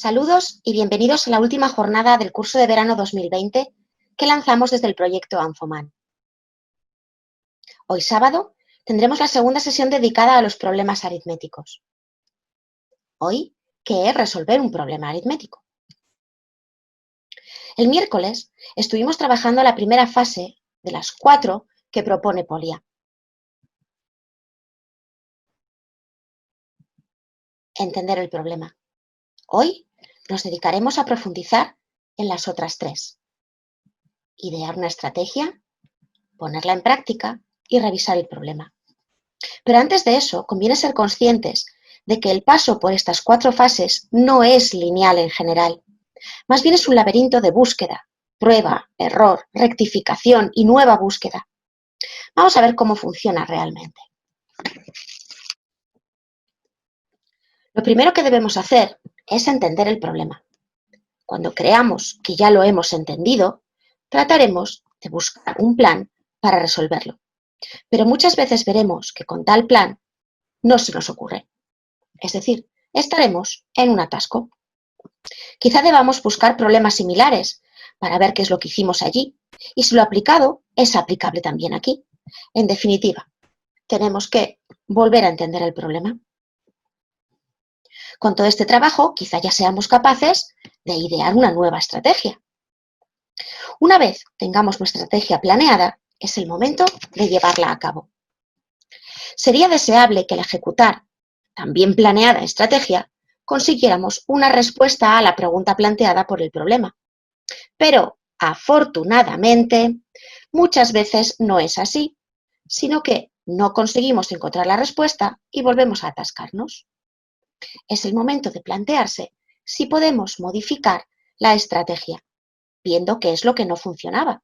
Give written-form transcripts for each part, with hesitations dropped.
Saludos y bienvenidos a la última jornada del curso de verano 2020 que lanzamos desde el proyecto Anfoman. Hoy sábado tendremos la segunda sesión dedicada a los problemas aritméticos. Hoy, ¿qué es resolver un problema aritmético? El miércoles estuvimos trabajando la primera fase de las 4 que propone Polya. Entender el problema. Hoy nos dedicaremos a profundizar en las otras 3. Idear una estrategia, ponerla en práctica y revisar el problema. Pero antes de eso, conviene ser conscientes de que el paso por estas 4 fases no es lineal en general. Más bien es un laberinto de búsqueda, prueba, error, rectificación y nueva búsqueda. Vamos a ver cómo funciona realmente. Lo primero que debemos hacer es entender el problema. Cuando creamos que ya lo hemos entendido, trataremos de buscar un plan para resolverlo. Pero muchas veces veremos que con tal plan no se nos ocurre. Es decir, estaremos en un atasco. Quizá debamos buscar problemas similares para ver qué es lo que hicimos allí y si lo aplicado es aplicable también aquí. En definitiva, tenemos que volver a entender el problema. Con todo este trabajo, quizá ya seamos capaces de idear una nueva estrategia. Una vez tengamos nuestra estrategia planeada, es el momento de llevarla a cabo. Sería deseable que al ejecutar también planeada estrategia consiguiéramos una respuesta a la pregunta planteada por el problema. Pero, afortunadamente, muchas veces no es así, sino que no conseguimos encontrar la respuesta y volvemos a atascarnos. Es el momento de plantearse si podemos modificar la estrategia, viendo qué es lo que no funcionaba,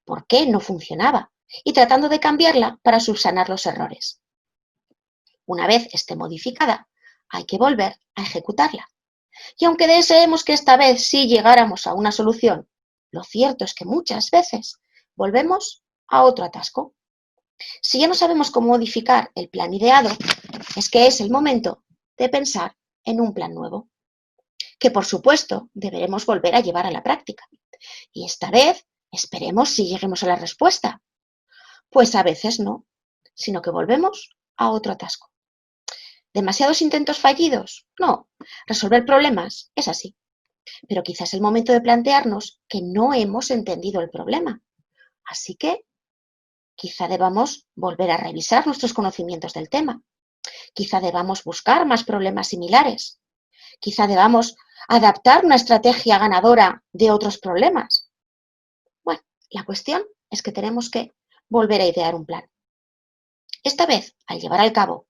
por qué no funcionaba y tratando de cambiarla para subsanar los errores. Una vez esté modificada, hay que volver a ejecutarla. Y aunque deseemos que esta vez sí llegáramos a una solución, lo cierto es que muchas veces volvemos a otro atasco. Si ya no sabemos cómo modificar el plan ideado, es que es el momento de pensar en un plan nuevo, que por supuesto deberemos volver a llevar a la práctica. Y esta vez esperemos si lleguemos a la respuesta. Pues a veces no, sino que volvemos a otro atasco. ¿Demasiados intentos fallidos? No, resolver problemas es así. Pero quizás es el momento de plantearnos que no hemos entendido el problema. Así que quizá debamos volver a revisar nuestros conocimientos del tema. Quizá debamos buscar más problemas similares. Quizá debamos adaptar una estrategia ganadora de otros problemas. Bueno, la cuestión es que tenemos que volver a idear un plan. Esta vez, al llevar al cabo,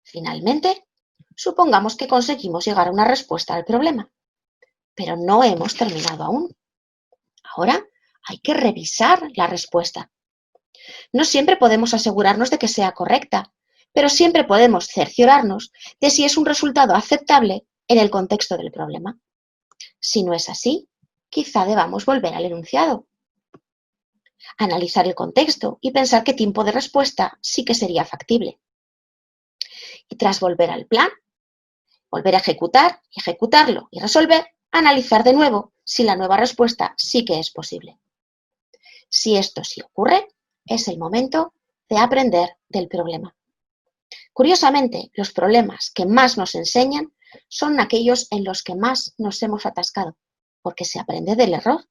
finalmente, supongamos que conseguimos llegar a una respuesta al problema, pero no hemos terminado aún. Ahora hay que revisar la respuesta. No siempre podemos asegurarnos de que sea correcta, pero siempre podemos cerciorarnos de si es un resultado aceptable en el contexto del problema. Si no es así, quizá debamos volver al enunciado, analizar el contexto y pensar qué tipo de respuesta sí que sería factible. Y tras volver al plan, volver a ejecutar, ejecutarlo y resolver, analizar de nuevo si la nueva respuesta sí que es posible. Si esto sí ocurre, es el momento de aprender del problema. Curiosamente, los problemas que más nos enseñan son aquellos en los que más nos hemos atascado, porque se aprende del error.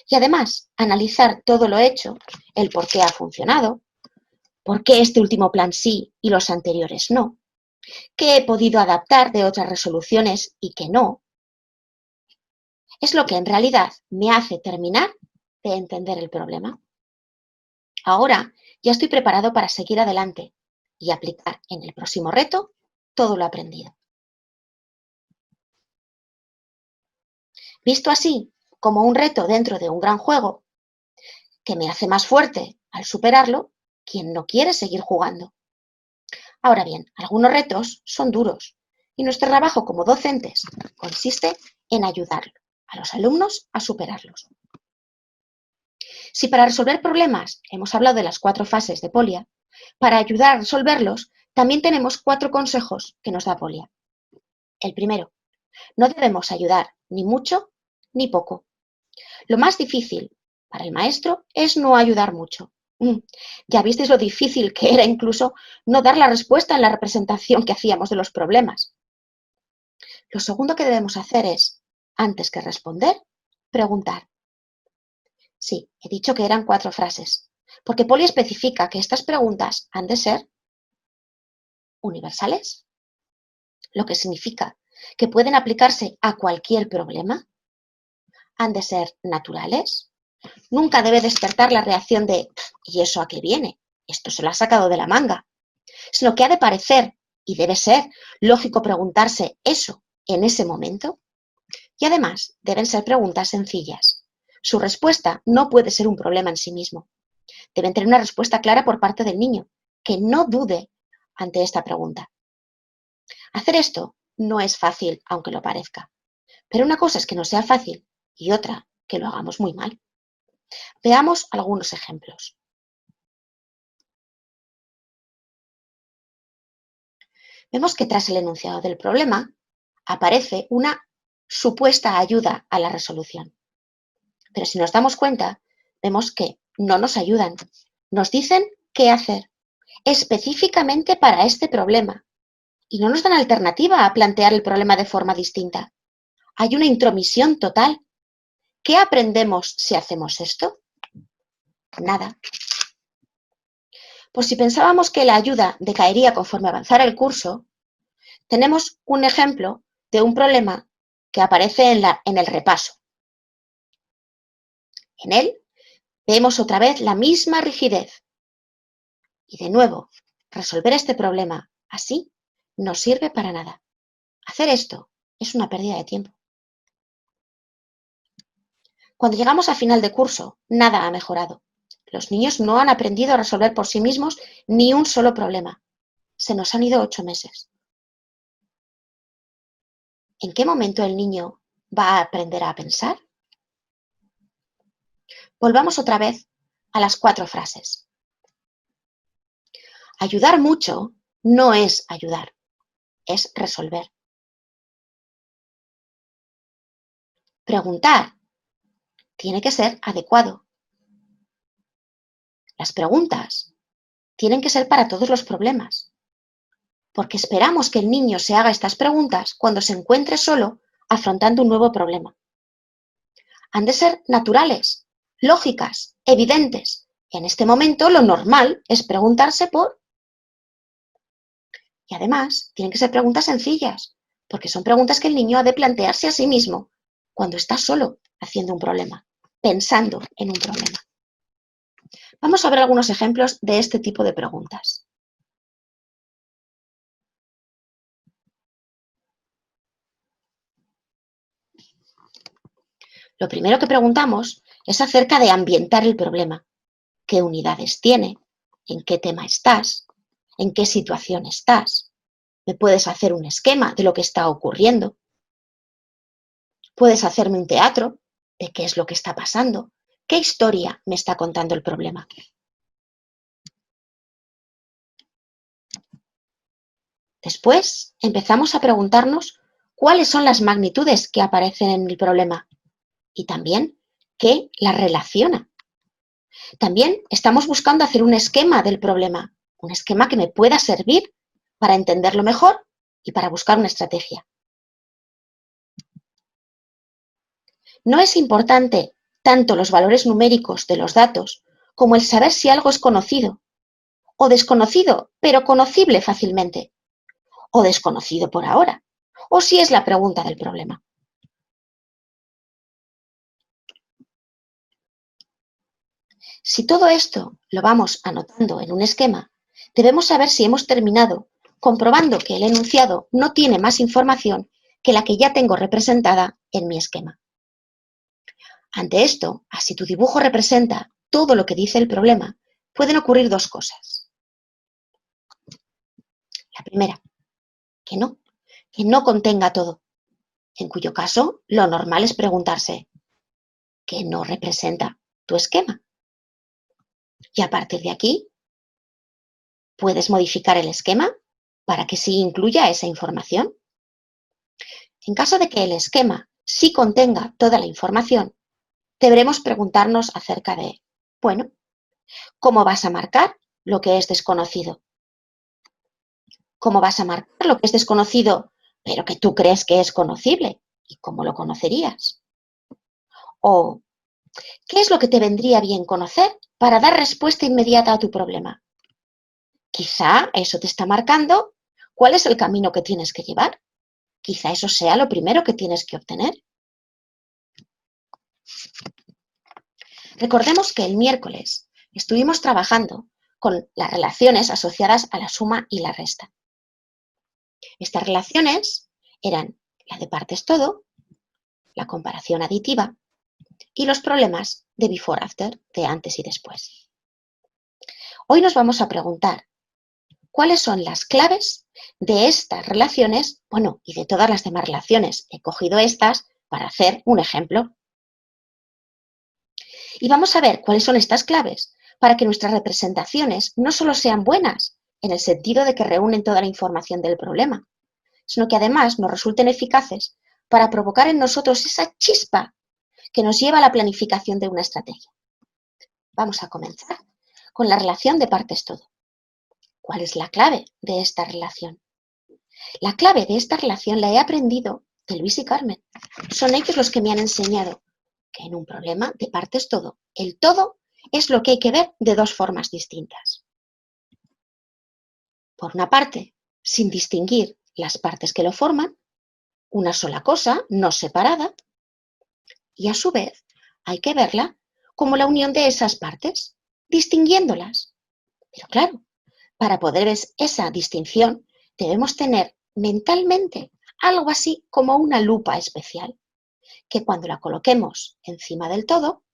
Y además, analizar todo lo hecho, el por qué ha funcionado, por qué este último plan sí y los anteriores no, qué he podido adaptar de otras resoluciones y qué no, es lo que en realidad me hace terminar de entender el problema. Ahora ya estoy preparado para seguir adelante y aplicar en el próximo reto todo lo aprendido. Visto así, como un reto dentro de un gran juego, que me hace más fuerte al superarlo, quien no quiere seguir jugando. Ahora bien, algunos retos son duros y nuestro trabajo como docentes consiste en ayudar a los alumnos a superarlos. Si para resolver problemas hemos hablado de las 4 fases de Polya, para ayudar a resolverlos también tenemos 4 consejos que nos da Polya. El primero, No debemos ayudar ni mucho ni poco. Lo más difícil para el maestro es no ayudar mucho. Ya visteis lo difícil que era incluso no dar la respuesta en la representación que hacíamos de los problemas. Lo segundo que debemos hacer es, antes que responder, preguntar. Sí, he dicho que eran 4 frases, porque Polly especifica que estas preguntas han de ser universales, lo que significa que pueden aplicarse a cualquier problema, han de ser naturales. Nunca debe despertar la reacción de ¿y eso a qué viene? Esto se lo ha sacado de la manga. Sino que ha de parecer, y debe ser, lógico preguntarse eso en ese momento. Y además deben ser preguntas sencillas. Su respuesta no puede ser un problema en sí mismo. Deben tener una respuesta clara por parte del niño, que no dude ante esta pregunta. Hacer esto no es fácil, aunque lo parezca. Pero una cosa es que no sea fácil y otra que lo hagamos muy mal. Veamos algunos ejemplos. Vemos que tras el enunciado del problema aparece una supuesta ayuda a la resolución. Pero si nos damos cuenta, vemos que no nos ayudan. Nos dicen qué hacer específicamente para este problema y no nos dan alternativa a plantear el problema de forma distinta. Hay una intromisión total. ¿Qué aprendemos si hacemos esto? Nada. Pues si pensábamos que la ayuda decaería conforme avanzara el curso, tenemos un ejemplo de un problema que aparece en el repaso. En él vemos otra vez la misma rigidez. Y de nuevo, resolver este problema así no sirve para nada. Hacer esto es una pérdida de tiempo. Cuando llegamos a final de curso, nada ha mejorado. Los niños no han aprendido a resolver por sí mismos ni un solo problema. Se nos han ido 8 meses. ¿En qué momento el niño va a aprender a pensar? Volvamos otra vez a las 4 frases. Ayudar mucho no es ayudar, es resolver. Preguntar tiene que ser adecuado. Las preguntas tienen que ser para todos los problemas, porque esperamos que el niño se haga estas preguntas cuando se encuentre solo afrontando un nuevo problema. Han de ser naturales, lógicas, evidentes. En este momento lo normal es preguntarse por. Y además tienen que ser preguntas sencillas, porque son preguntas que el niño ha de plantearse a sí mismo cuando está solo haciendo un problema, pensando en un problema. Vamos a ver algunos ejemplos de este tipo de preguntas. Lo primero que preguntamos es acerca de ambientar el problema. ¿Qué unidades tiene? ¿En qué tema estás? ¿En qué situación estás? ¿Me puedes hacer un esquema de lo que está ocurriendo? ¿Puedes hacerme un teatro de qué es lo que está pasando? ¿Qué historia me está contando el problema? Después empezamos a preguntarnos cuáles son las magnitudes que aparecen en el problema y también qué las relaciona. También estamos buscando hacer un esquema del problema, un esquema que me pueda servir para entenderlo mejor y para buscar una estrategia. No es importante tanto los valores numéricos de los datos como el saber si algo es conocido o desconocido, pero conocible fácilmente, o desconocido por ahora, o si es la pregunta del problema. Si todo esto lo vamos anotando en un esquema, debemos saber si hemos terminado, comprobando que el enunciado no tiene más información que la que ya tengo representada en mi esquema. Ante esto, así tu dibujo representa todo lo que dice el problema, pueden ocurrir 2 cosas. La primera, que no contenga todo, en cuyo caso lo normal es preguntarse, ¿qué no representa tu esquema? Y a partir de aquí, puedes modificar el esquema para que sí incluya esa información. En caso de que el esquema sí contenga toda la información, deberemos preguntarnos acerca de, bueno, ¿cómo vas a marcar lo que es desconocido? ¿Cómo vas a marcar lo que es desconocido, pero que tú crees que es conocible? ¿Y cómo lo conocerías? O, ¿qué es lo que te vendría bien conocer para dar respuesta inmediata a tu problema? Quizá eso te está marcando cuál es el camino que tienes que llevar. Quizá eso sea lo primero que tienes que obtener. Recordemos que el miércoles estuvimos trabajando con las relaciones asociadas a la suma y la resta. Estas relaciones eran la de partes todo, la comparación aditiva y los problemas de before-after, de antes y después. Hoy nos vamos a preguntar cuáles son las claves de estas relaciones, bueno, y de todas las demás relaciones. He cogido estas para hacer un ejemplo. Y vamos a ver cuáles son estas claves para que nuestras representaciones no solo sean buenas, en el sentido de que reúnen toda la información del problema, sino que además nos resulten eficaces para provocar en nosotros esa chispa que nos lleva a la planificación de una estrategia. Vamos a comenzar con la relación de partes todo. ¿Cuál es la clave de esta relación? La clave de esta relación la he aprendido de Luis y Carmen. Son ellos los que me han enseñado que en un problema de partes todo, el todo es lo que hay que ver de dos formas distintas. Por una parte, sin distinguir las partes que lo forman, una sola cosa, no separada, y a su vez hay que verla como la unión de esas partes, distinguiéndolas. Pero claro, para poder ver esa distinción debemos tener mentalmente algo así como una lupa especial, que cuando la coloquemos encima del todo,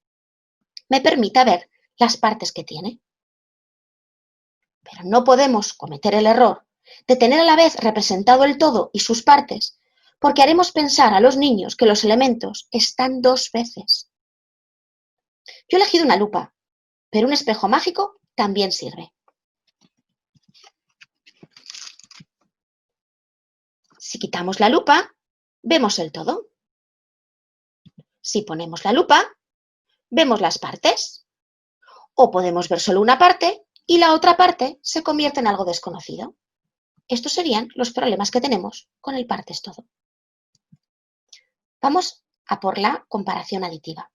me permita ver las partes que tiene. Pero no podemos cometer el error de tener a la vez representado el todo y sus partes, porque haremos pensar a los niños que los elementos están dos veces. Yo he elegido una lupa, pero un espejo mágico también sirve. Si quitamos la lupa, vemos el todo. Si ponemos la lupa, vemos las partes. O podemos ver solo una parte y la otra parte se convierte en algo desconocido. Estos serían los problemas que tenemos con el partes todo. Vamos a por la comparación aditiva.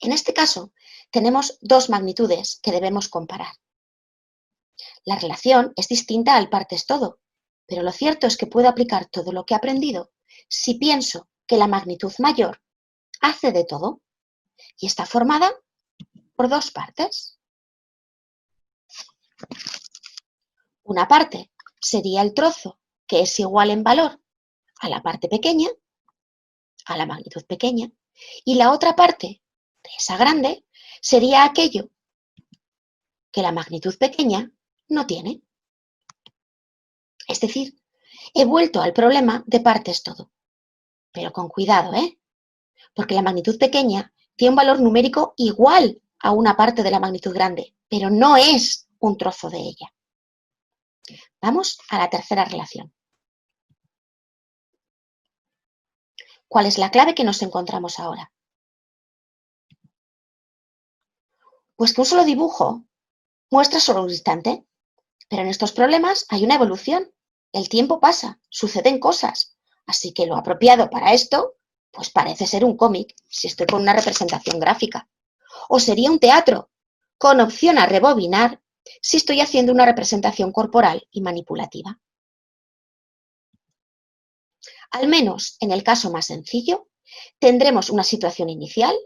En este caso, tenemos dos magnitudes que debemos comparar. La relación es distinta al partes todo, pero lo cierto es que puedo aplicar todo lo que he aprendido si pienso que la magnitud mayor hace de todo y está formada por dos partes. Una parte sería el trozo que es igual en valor a la parte pequeña, a la magnitud pequeña, y la otra parte de esa grande sería aquello que la magnitud pequeña no tiene. Es decir, he vuelto al problema de partes todo. Pero con cuidado, porque la magnitud pequeña tiene un valor numérico igual a una parte de la magnitud grande, pero no es un trozo de ella. Vamos a la tercera relación. ¿Cuál es la clave que nos encontramos ahora? Pues que un solo dibujo muestra solo un instante, pero en estos problemas hay una evolución. El tiempo pasa, suceden cosas, así que lo apropiado para esto, pues parece ser un cómic, si estoy con una representación gráfica. O sería un teatro, con opción a rebobinar, si estoy haciendo una representación corporal y manipulativa. Al menos en el caso más sencillo, tendremos una situación inicial,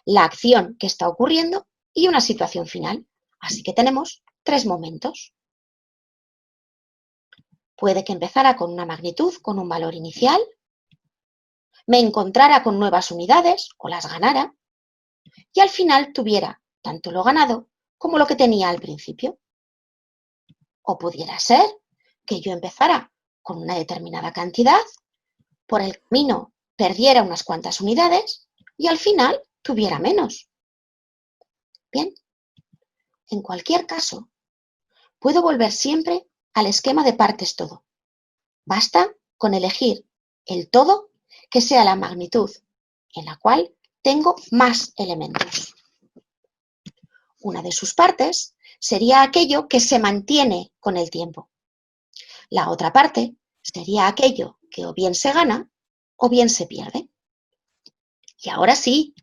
la acción que está ocurriendo y una situación final. Así que tenemos tres momentos. Puede que empezara con una magnitud, con un valor inicial, me encontrara con nuevas unidades o las ganara y al final tuviera tanto lo ganado como lo que tenía al principio. O pudiera ser que yo empezara con una determinada cantidad, por el camino perdiera unas cuantas unidades y al final tuviera menos. Bien, en cualquier caso, puedo volver siempre al esquema de partes todo. Basta con elegir el todo que sea la magnitud en la cual tengo más elementos. Una de sus partes sería aquello que se mantiene con el tiempo. La otra parte sería aquello que o bien se gana o bien se pierde. Y ahora sí,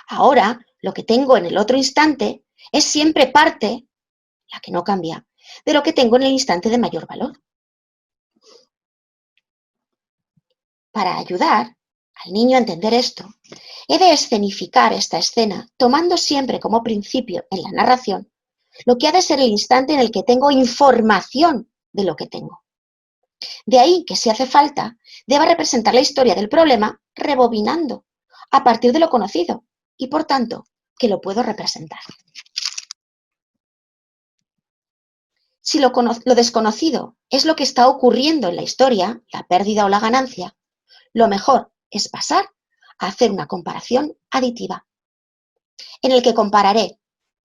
ahora lo que tengo en el otro instante es siempre parte, la que no cambia, de lo que tengo en el instante de mayor valor. Para ayudar al niño a entender esto, he de escenificar esta escena tomando siempre como principio en la narración lo que ha de ser el instante en el que tengo información de lo que tengo. De ahí que si hace falta, deba representar la historia del problema rebobinando a partir de lo conocido y por tanto que lo puedo representar. Si lo desconocido es lo que está ocurriendo en la historia, la pérdida o la ganancia, lo mejor es pasar a hacer una comparación aditiva, en el que compararé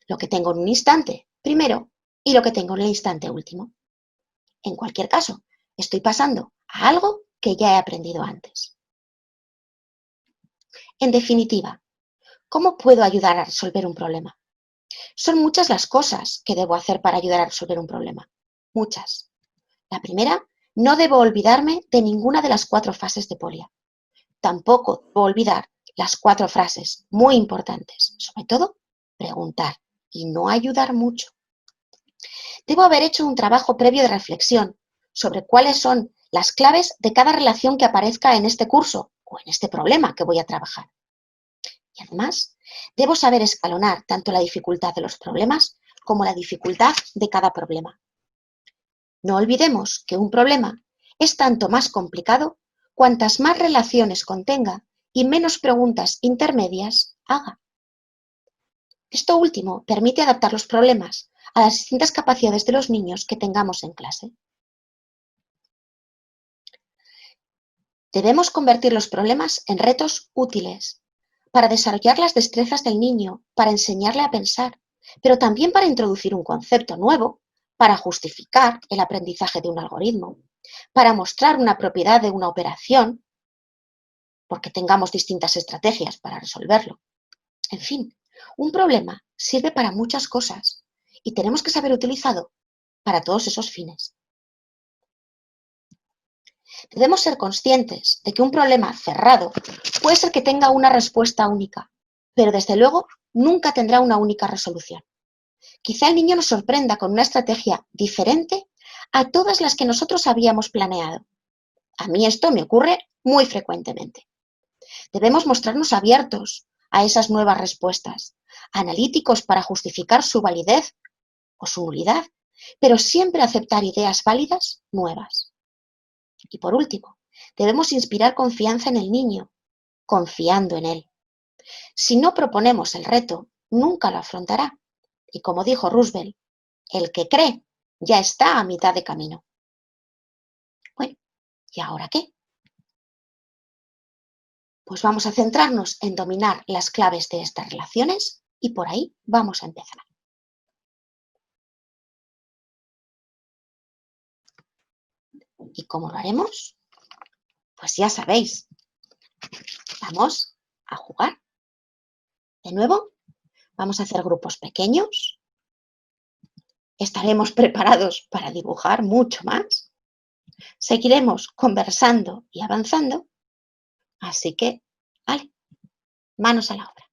lo que tengo en un instante primero y lo que tengo en el instante último. En cualquier caso, estoy pasando a algo que ya he aprendido antes. En definitiva, ¿cómo puedo ayudar a resolver un problema? Son muchas las cosas que debo hacer para ayudar a resolver un problema. Muchas. La primera, no debo olvidarme de ninguna de las 4 fases de Polya. Tampoco debo olvidar las 4 frases muy importantes. Sobre todo, preguntar y no ayudar mucho. Debo haber hecho un trabajo previo de reflexión sobre cuáles son las claves de cada relación que aparezca en este curso o en este problema que voy a trabajar. Y además, debo saber escalonar tanto la dificultad de los problemas como la dificultad de cada problema. No olvidemos que un problema es tanto más complicado cuantas más relaciones contenga y menos preguntas intermedias haga. Esto último permite adaptar los problemas a las distintas capacidades de los niños que tengamos en clase. Debemos convertir los problemas en retos útiles para desarrollar las destrezas del niño, para enseñarle a pensar, pero también para introducir un concepto nuevo, para justificar el aprendizaje de un algoritmo, para mostrar una propiedad de una operación, porque tengamos distintas estrategias para resolverlo. En fin, un problema sirve para muchas cosas y tenemos que saber utilizarlo para todos esos fines. Debemos ser conscientes de que un problema cerrado puede ser que tenga una respuesta única, pero desde luego nunca tendrá una única resolución. Quizá el niño nos sorprenda con una estrategia diferente a todas las que nosotros habíamos planeado. A mí esto me ocurre muy frecuentemente. Debemos mostrarnos abiertos a esas nuevas respuestas, analíticos para justificar su validez o su nulidad, pero siempre aceptar ideas válidas nuevas. Y por último, debemos inspirar confianza en el niño, confiando en él. Si no proponemos el reto, nunca lo afrontará. Y como dijo Roosevelt, el que cree ya está a mitad de camino. Bueno, ¿y ahora qué? Pues vamos a centrarnos en dominar las claves de estas relaciones y por ahí vamos a empezar. ¿Y cómo lo haremos? Pues ya sabéis, vamos a jugar. De nuevo, vamos a hacer grupos pequeños. Estaremos preparados para dibujar mucho más. Seguiremos conversando y avanzando. Así que, vale, manos a la obra.